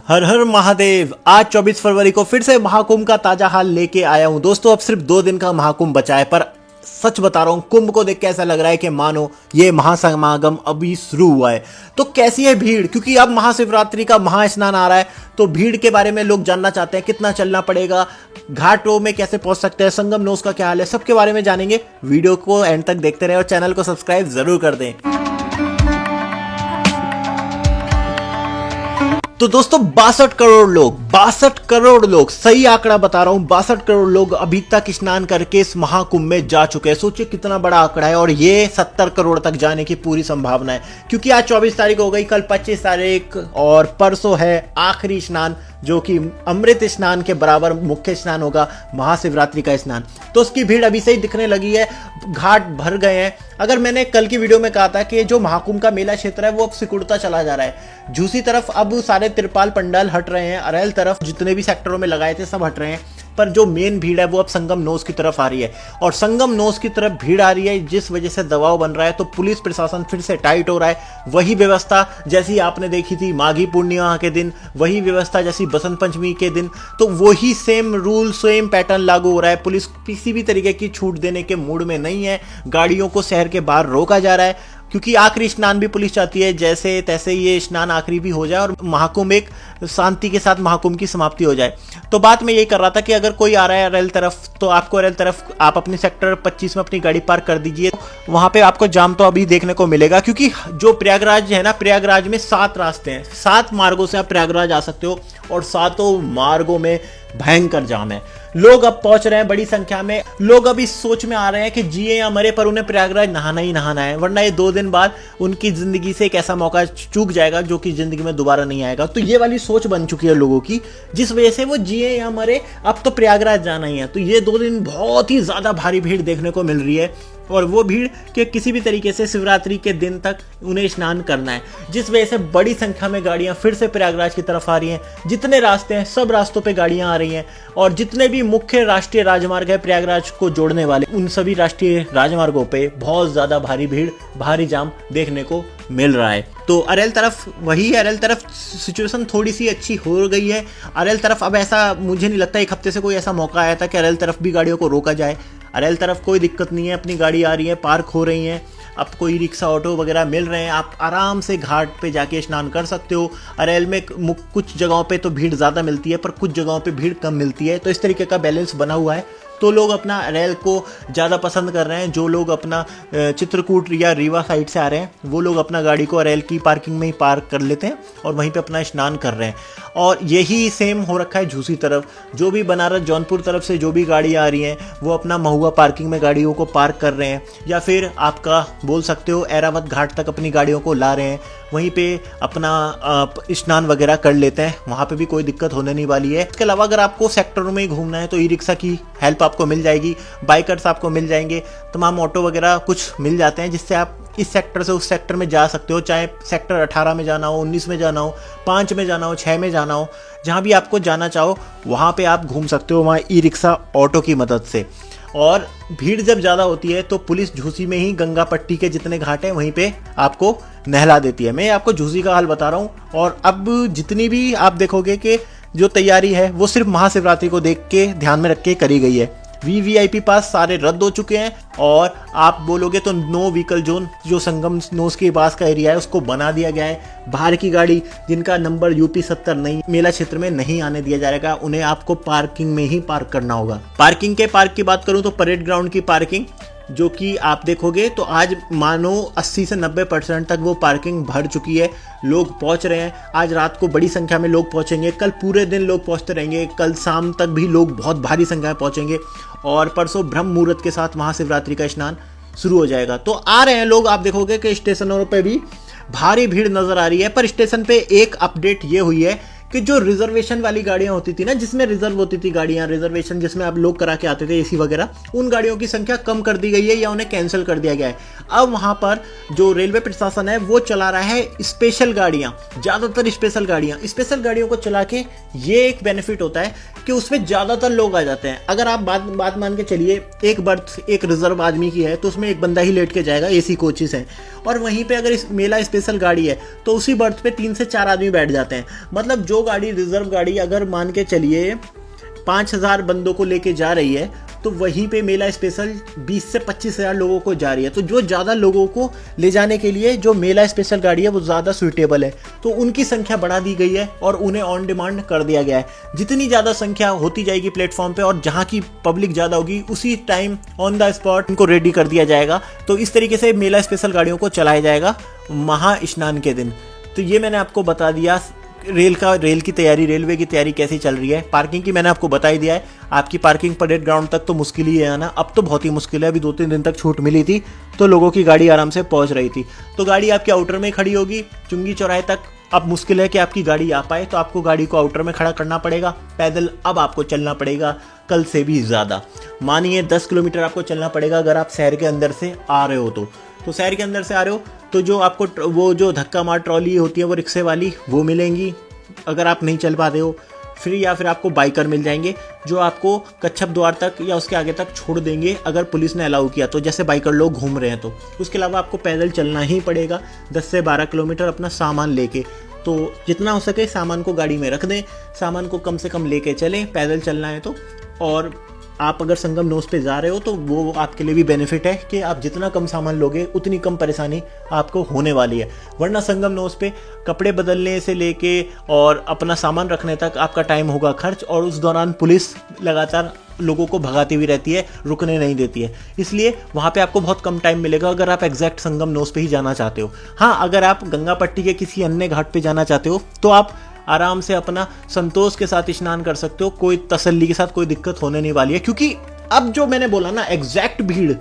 हर हर महादेव। आज 24 फरवरी को फिर से महाकुंभ का ताजा हाल लेके आया हूं। दोस्तों अब सिर्फ 2 दिन का महाकुंभ बचा है, पर सच बता रहा हूं कुंभ को देख के ऐसा लग रहा है कि मानो ये महासमागम अभी शुरू हुआ है। तो कैसी है भीड़, क्योंकि अब महाशिवरात्रि का महास्नान आ रहा है, तो भीड़ के बारे में लोग जानना चाहते हैं। कितना चलना पड़ेगा, घाटों में कैसे पहुंच सकते हैं, संगम नोस का क्या हाल है, सबके बारे में जानेंगे। वीडियो को एंड तक देखते रहे और चैनल को सब्सक्राइब जरूर कर दें। तो दोस्तों 62 करोड़ लोग, सही आंकड़ा बता रहा हूं, 62 करोड़ लोग अभी तक स्नान करके इस महाकुंभ में जा चुके हैं। सोचिए कितना बड़ा आंकड़ा है, और ये 70 करोड़ तक जाने की पूरी संभावना है, क्योंकि आज 24 तारीख हो गई, कल 25 तारीख और परसों है आखिरी स्नान, जो कि अमृत स्नान के बराबर मुख्य स्नान होगा, महाशिवरात्रि का स्नान। तो उसकी भीड़ अभी से ही दिखने लगी है, घाट भर गए हैं। अगर मैंने कल की वीडियो में कहा था कि जो महाकुंभ का मेला क्षेत्र है वो अब सिकुड़ता चला जा रहा है। झूसी तरफ अब सारे तिरपाल पंडाल हट रहे हैं, अरेल तरफ जितने भी सेक्टरों में लगाए थे सब हट रहे हैं, पर जो मेन भीड़ है वो अब संगम नोस की तरफ आ रही है। और संगम नोस की तरफ भीड़ आ रही है, जिस वजह से दबाव बन रहा है, तो पुलिस प्रशासन फिर से टाइट हो रहा है। वही व्यवस्था जैसी आपने देखी थी माघी पूर्णिमा के दिन, वही व्यवस्था जैसी बसंत पंचमी के दिन, तो वही सेम रूल सेम पैटर्न लागू हो रहा है। पुलिस किसी भी तरीके की छूट देने के मूड में नहीं है। गाड़ियों को शहर के बाहर रोका जा रहा है, क्योंकि आखिरी स्नान भी पुलिस चाहती है जैसे तैसे ये स्नान आखिरी भी हो जाए और महाकुंभ एक शांति के साथ महाकुंभ की समाप्ति हो जाए। तो बात मैं यही कर रहा था कि अगर कोई आ रहा है अरेल तरफ, तो आपको अरेल तरफ आप अपने सेक्टर 25 में अपनी गाड़ी पार्क कर दीजिए। वहां पे आपको जाम तो अभी देखने को मिलेगा, क्योंकि जो प्रयागराज है ना, प्रयागराज में 7 रास्ते हैं, 7 मार्गों से आप प्रयागराज आ सकते हो, और 7 मार्गों में भयंकर जाम है। लोग अब पहुंच रहे हैं बड़ी संख्या में। लोग अब इस सोच में आ रहे हैं कि जिए या मरे, पर उन्हें प्रयागराज नहाना ही नहाना है, वरना ये 2 दिन बाद उनकी जिंदगी से एक ऐसा मौका चूक जाएगा जो कि जिंदगी में दोबारा नहीं आएगा। तो ये वाली सोच बन चुकी है लोगों की, जिस वजह से वो जिए या मरे अब तो प्रयागराज जाना ही है। तो ये 2 दिन बहुत ही ज्यादा भारी भीड़ देखने को मिल रही है, और वो भीड़ के किसी भी तरीके से शिवरात्रि के दिन तक उन्हें स्नान करना है, जिस वजह से बड़ी संख्या में गाड़ियां फिर से प्रयागराज की तरफ आ रही हैं। जितने रास्ते हैं सब रास्तों पे गाड़ियां आ रही हैं, और जितने भी मुख्य राष्ट्रीय राजमार्ग है प्रयागराज को जोड़ने वाले, उन सभी राष्ट्रीय राजमार्गों पे बहुत ज्यादा भारी भीड़, भारी जाम देखने को मिल रहा है। तो अरेल तरफ वही है, अरेल तरफ सिचुएशन थोड़ी सी अच्छी हो गई है। अरेल तरफ अब ऐसा मुझे नहीं लगता, एक हफ्ते से कोई ऐसा मौका आया था कि अरेल तरफ भी गाड़ियों को रोका जाए। अरेल तरफ कोई दिक्कत नहीं है, अपनी गाड़ी आ रही है, पार्क हो रही हैं, अब कोई रिक्शा ऑटो वगैरह मिल रहे हैं, आप आराम से घाट पे जाके स्नान कर सकते हो। अरेल में कुछ जगहों पे तो भीड़ ज़्यादा मिलती है, पर कुछ जगहों पे भीड़ कम मिलती है, तो इस तरीके का बैलेंस बना हुआ है। तो लोग अपना अरेल को ज़्यादा पसंद कर रहे हैं। जो लोग अपना चित्रकूट या रीवा साइड से आ रहे हैं, वो लोग अपना गाड़ी को अरेल की पार्किंग में ही पार्क कर लेते हैं और वहीं पे अपना स्नान कर रहे हैं। और यही सेम हो रखा है झूसी तरफ। जो भी बनारस जौनपुर तरफ से जो भी गाड़ी आ रही हैं, वो अपना महुआ पार्किंग में गाड़ियों को पार्क कर रहे हैं, या फिर आपका बोल सकते हो ऐरावत घाट तक अपनी गाड़ियों को ला रहे हैं, वहीं पे अपना स्नान वगैरह कर लेते हैं। वहाँ पे भी कोई दिक्कत होने नहीं वाली है। इसके अलावा अगर आपको सेक्टरों में ही घूमना है तो ई रिक्शा की हेल्प आपको मिल जाएगी, बाइकर्स आपको मिल जाएंगे, तमाम ऑटो वगैरह कुछ मिल जाते हैं, जिससे आप इस सेक्टर से उस सेक्टर में जा सकते हो। चाहे सेक्टर 18 में जाना हो, 19 में जाना हो, 5 में जाना हो, 6 में जाना हो, जहाँ भी आपको जाना चाहो वहाँ पे आप घूम सकते हो, वहाँ ई रिक्शा ऑटो की मदद से। और भीड़ जब ज़्यादा होती है तो पुलिस झूसी में ही गंगा पट्टी के जितने घाट हैं वहीं पे आपको नहला देती है। मैं आपको झूसी का हाल बता रहा हूँ। और अब जितनी भी आप देखोगे कि जो तैयारी है वो सिर्फ महाशिवरात्रि को देख के ध्यान में रख के करी गई है। वीवीआईपी पास सारे रद्द हो चुके हैं, और आप बोलोगे तो नो व्हीकल जोन, जो संगम नोस के पास का एरिया है, उसको बना दिया गया है। बाहर की गाड़ी जिनका नंबर यूपी 70 नहीं, मेला क्षेत्र में नहीं आने दिया जाएगा, उन्हें आपको पार्किंग में ही पार्क करना होगा। पार्क की बात करूं तो परेड ग्राउंड की पार्किंग, जो कि आप देखोगे तो आज मानो 80 से 90% तक वो पार्किंग भर चुकी है। लोग पहुंच रहे हैं, आज रात को बड़ी संख्या में लोग पहुंचेंगे, कल पूरे दिन लोग पहुंचते रहेंगे, कल शाम तक भी लोग बहुत भारी संख्या में पहुंचेंगे, और परसों ब्रह्म मुहूर्त के साथ महाशिवरात्रि का स्नान शुरू हो जाएगा। तो आ रहे हैं लोग, आप देखोगे कि स्टेशनों पे भी भारी भीड़ नजर आ रही है। पर स्टेशन पे एक अपडेट ये हुई है कि जो रिजर्वेशन वाली गाड़ियां होती थी ना, जिसमें रिजर्व होती थी गाड़ियां, रिजर्वेशन जिसमें आप लोग करा के आते थे एसी वगैरह, उन गाड़ियों की संख्या कम कर दी गई है या उन्हें कैंसिल कर दिया गया है। अब वहां पर जो रेलवे प्रशासन है वो चला रहा है स्पेशल गाड़ियां, ज्यादातर स्पेशल गाड़ियां। स्पेशल गाड़ियों को चला के ये एक बेनिफिट होता है कि उसमें ज्यादातर लोग आ जाते हैं। अगर आप बात मान के चलिए, एक बर्थ एक रिजर्व आदमी की है तो उसमें एक बंदा ही लेट के जाएगा, एसी कोचेस हैं, और वहीं पे अगर इस मेला स्पेशल गाड़ी है तो उसी बर्थ पे 3 से 4 आदमी बैठ जाते हैं। मतलब जो जो गाड़ी रिजर्व गाड़ी अगर मान के चलिए 5,000 बंदों को लेके जा रही है, तो वहीं पे मेला स्पेशल 20 से 25,000 लोगों को जा रही है। तो जो ज़्यादा लोगों को ले जाने के लिए जो मेला स्पेशल गाड़ी है वो ज़्यादा सूटेबल है, तो उनकी संख्या बढ़ा दी गई है और उन्हें ऑन डिमांड कर दिया गया है। जितनी ज़्यादा संख्या होती जाएगी प्लेटफॉर्म पे और जहाँ की पब्लिक ज़्यादा होगी, उसी टाइम ऑन द स्पॉट उनको रेडी कर दिया जाएगा। तो इस तरीके से मेला स्पेशल गाड़ियों को चलाया जाएगा महा स्नान के दिन। तो ये मैंने आपको बता दिया। रेल की तैयारी, रेलवे की तैयारी कैसी चल रही है। पार्किंग की मैंने आपको बता ही दिया है। आपकी पार्किंग परेड ग्राउंड तक तो मुश्किल ही है आना, अब तो बहुत ही मुश्किल है। अभी 2-3 दिन तक छूट मिली थी तो लोगों की गाड़ी आराम से पहुंच रही थी। तो गाड़ी आपके आउटर में खड़ी होगी चुंगी चौराहे तक। अब मुश्किल है कि आपकी गाड़ी आ पाए, तो आपको गाड़ी को आउटर में खड़ा करना पड़ेगा। पैदल अब आपको चलना पड़ेगा कल से भी ज़्यादा, मानिए 10 किलोमीटर आपको चलना पड़ेगा अगर आप शहर के अंदर से आ रहे हो तो शहर के अंदर से आ रहे हो तो जो आपको वो जो धक्का मार ट्रॉली होती है वो रिक्शे वाली वो मिलेंगी अगर आप नहीं चल पाते हो फिर, या फिर आपको बाइकर मिल जाएंगे जो आपको कच्छप द्वार तक या उसके आगे तक छोड़ देंगे अगर पुलिस ने अलाउ किया तो, जैसे बाइकर लोग घूम रहे हैं तो। उसके अलावा आपको पैदल चलना ही पड़ेगा 10 से 12 किलोमीटर अपना सामान लेके। तो जितना हो सके सामान को गाड़ी में रख दें, सामान को कम से कम लेके चलें, पैदल चलना है तो। और आप अगर संगम नोस पे जा रहे हो तो वो आपके लिए भी बेनिफिट है कि आप जितना कम सामान लोगे उतनी कम परेशानी आपको होने वाली है। वरना संगम नोस पे कपड़े बदलने से लेके और अपना सामान रखने तक आपका टाइम होगा खर्च, और उस दौरान पुलिस लगातार लोगों को भगाती हुई रहती है, रुकने नहीं देती है। इसलिए वहाँ पे आपको बहुत कम टाइम मिलेगा अगर आप एग्जैक्ट संगम नोस पे ही जाना चाहते हो। हाँ, अगर आप गंगा पट्टी के किसी अन्य घाट पे जाना चाहते हो तो आप आराम से अपना संतोष के साथ स्नान कर सकते हो, कोई तसल्ली के साथ, कोई दिक्कत होने नहीं वाली है। क्योंकि अब जो मैंने बोला ना, एग्जैक्ट भीड़,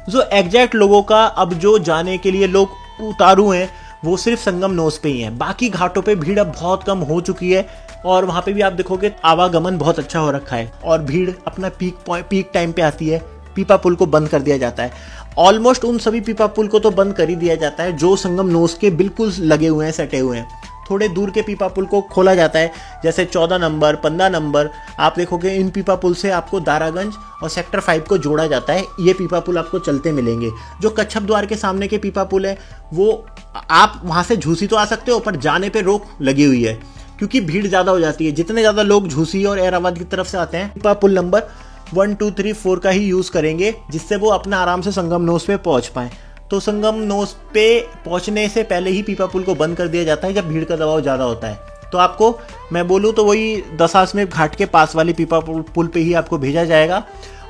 जो एग्जैक्ट लोगों का अब जो जाने के लिए लोग उतारू हैं वो सिर्फ संगम नोस पे ही है। बाकी घाटों पे भीड़ अब बहुत कम हो चुकी है और वहां पे भी आप देखोगे आवागमन बहुत अच्छा हो रखा है और भीड़ अपना पीक टाइम पे आती है। पीपा पुल को बंद कर दिया जाता है, ऑलमोस्ट उन सभी पीपा पुल को तो बंद कर ही दिया जाता है जो संगम नोस के बिल्कुल लगे हुए हैं, सटे हुए हैं। थोड़े दूर के पीपा पुल को खोला जाता है, जैसे 14 नंबर 15 नंबर। आप देखोगे इन पीपा पुल से आपको दारागंज और सेक्टर 5 को जोड़ा जाता है। ये पीपा पुल आपको चलते मिलेंगे। जो कच्छप द्वार के सामने के पीपा पुल है वो आप वहाँ से झूसी तो आ सकते हो, पर जाने पे रोक लगी हुई है क्योंकि भीड़ ज़्यादा हो जाती है। जितने ज़्यादा लोग झूसी और एराबाद की तरफ से आते हैं, पीपा पुल नंबर 1 2 3 4 का ही यूज़ करेंगे जिससे वो अपना आराम से संगम नोस पे पहुँच पाएँ। तो संगम नोस पे पहुंचने से पहले ही पीपा पुल को बंद कर दिया जाता है जब भीड़ का दबाव ज़्यादा होता है। तो आपको मैं बोलूँ तो वही दशाश्वमेध घाट के पास वाली पीपा पुल पे ही आपको भेजा जाएगा।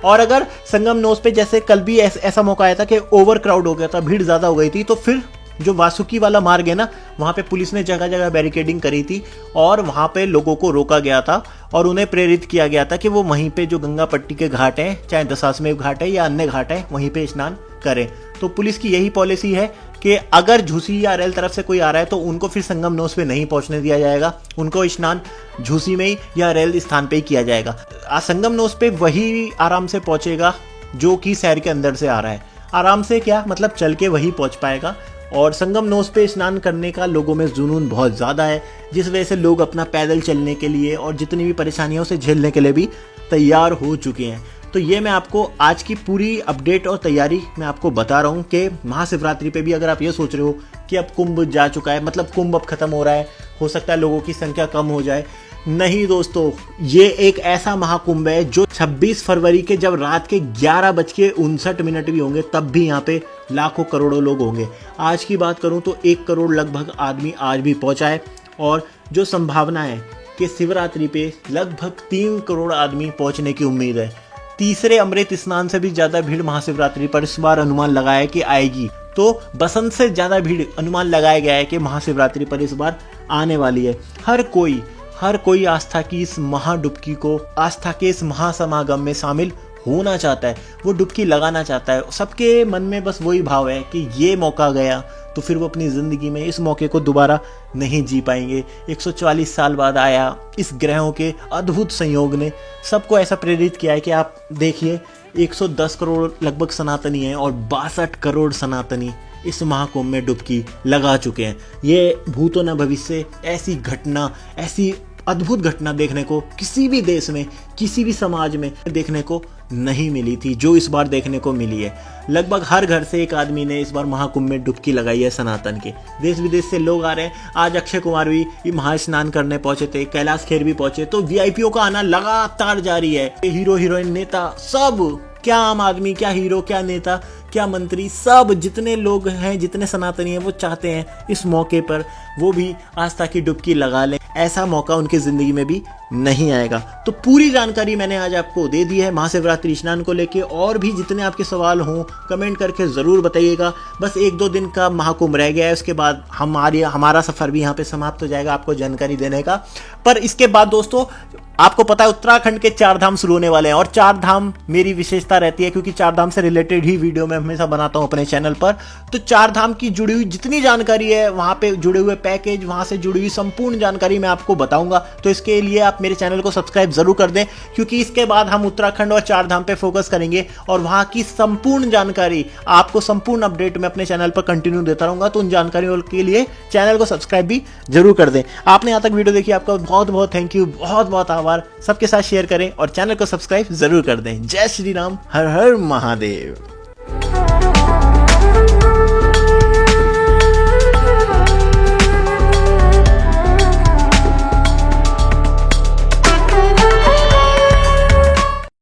और अगर संगम नोस पे जैसे कल भी ऐसा मौका आया था कि ओवर क्राउड हो गया था, भीड़ ज़्यादा हो गई थी, तो फिर जो वासुकी वाला मार्ग है ना, वहाँ पे पुलिस ने जगह जगह बैरिकेडिंग करी थी और वहाँ पे लोगों को रोका गया था और उन्हें प्रेरित किया गया था कि वो वहीं पे जो गंगा पट्टी के घाट हैं, चाहे दशाश्वमेध घाट है या अन्य घाट है, वहीं पे स्नान करें। तो पुलिस की यही पॉलिसी है कि अगर झूसी या रेल तरफ से कोई आ रहा है तो उनको फिर संगम नोस पे नहीं पहुंचने दिया जाएगा, उनको स्नान झूसी में ही या रेल स्थान पे ही किया जाएगा। संगम नोस पे वही आराम से पहुंचेगा जो कि शहर के अंदर से आ रहा है। आराम से क्या मतलब, चल के वही पहुंच पाएगा। और संगम नोस पे स्नान करने का लोगों में जुनून बहुत ज़्यादा है, जिस वजह से लोग अपना पैदल चलने के लिए और जितनी भी परेशानियों से झेलने के लिए भी तैयार हो चुके हैं। तो ये मैं आपको आज की पूरी अपडेट और तैयारी मैं आपको बता रहा हूँ कि महाशिवरात्रि पे भी अगर आप ये सोच रहे हो कि अब कुंभ जा चुका है, मतलब कुंभ अब खत्म हो रहा है, हो सकता है लोगों की संख्या कम हो जाए, नहीं दोस्तों, ये एक ऐसा महाकुंभ है जो 26 फरवरी के जब रात के 11:59 भी होंगे तब भी यहाँ पे लाखों करोड़ों लोग होंगे। आज की बात करूँ तो 1 करोड़ लगभग आदमी आज भी पहुँचा है और जो संभावना है कि शिवरात्रि पे लगभग 3 करोड़ आदमी पहुँचने की उम्मीद है। तीसरे अमृत स्नान से भी ज़्यादा भीड़ महाशिवरात्रि पर इस बार अनुमान लगाया है कि आएगी। तो बसंत से ज़्यादा भीड़ अनुमान लगाया गया है कि महाशिवरात्रि पर इस बार आने वाली है। हर कोई आस्था की इस महाडुबकी को, आस्था के इस महासमागम में शामिल होना चाहता है, वो डुबकी लगाना चाहता है। सबके मन में बस वही भाव है कि ये मौका गया तो फिर वो अपनी ज़िंदगी में इस मौके को दोबारा नहीं जी पाएंगे। 144 साल बाद आया, इस ग्रहों के अद्भुत संयोग ने सबको ऐसा प्रेरित किया है कि आप देखिए 110 करोड़ लगभग सनातनी हैं और 62 करोड़ सनातनी इस महाकुंभ में डुबकी लगा चुके हैं। ये भूतो न भविष्य, ऐसी घटना, ऐसी अद्भुत घटना देखने को किसी भी देश में, किसी भी समाज में देखने को नहीं मिली थी, जो इस बार देखने को मिली है। लगभग हर घर से एक आदमी ने इस बार महाकुंभ में डुबकी लगाई है सनातन के। देश विदेश से लोग आ रहे हैं। आज अक्षय कुमार भी महास्नान करने पहुंचे थे, कैलाश खेर भी पहुंचे, तो वीआईपीओ का आना लगातार जारी है। हीरो हीरोइन, नेता, सब, क्या आम आदमी, क्या हीरो, क्या नेता, क्या मंत्री, सब जितने लोग हैं, जितने सनातनी हैं, वो चाहते हैं इस मौके पर वो भी आस्था की डुबकी लगा लें। ऐसा मौका उनकी जिंदगी में भी नहीं आएगा। तो पूरी जानकारी मैंने आज आपको दे दी है महाशिवरात्रि स्नान को लेके। और भी जितने आपके सवाल हों कमेंट करके ज़रूर बताइएगा। बस 1-2 दिन का महाकुंभ रह गया है, उसके बाद हमारा सफ़र भी यहाँ पे समाप्त हो जाएगा आपको जानकारी देने का। पर इसके बाद दोस्तों आपको पता है उत्तराखंड के 4 धाम शुरू होने वाले हैं, और 4 धाम मेरी विशेषता रहती है क्योंकि 4 धाम से रिलेटेड ही वीडियो मैं हमेशा बनाता हूं अपने चैनल पर। तो 4 धाम की जुड़ी हुई जितनी जानकारी है, वहां पे जुड़े हुए पैकेज, वहां से जुड़ी हुई संपूर्ण जानकारी मैं आपको बताऊंगा। तो इसके लिए आप मेरे चैनल को सब्सक्राइब जरूर कर दें, क्योंकि इसके बाद हम उत्तराखंड और 4 धाम पे फोकस करेंगे और वहां की संपूर्ण जानकारी, आपको संपूर्ण अपडेट मैं अपने चैनल पर कंटिन्यू देता रहूंगा। तो उन जानकारियों के लिए चैनल को सब्सक्राइब भी जरूर कर दें। आपने यहाँ तक वीडियो देखी, आपका बहुत बहुत थैंक यू, बहुत बहुत आभार। सबके साथ शेयर करें और चैनल को सब्सक्राइब जरूर कर दें। जय श्री राम, हर हर महादेव।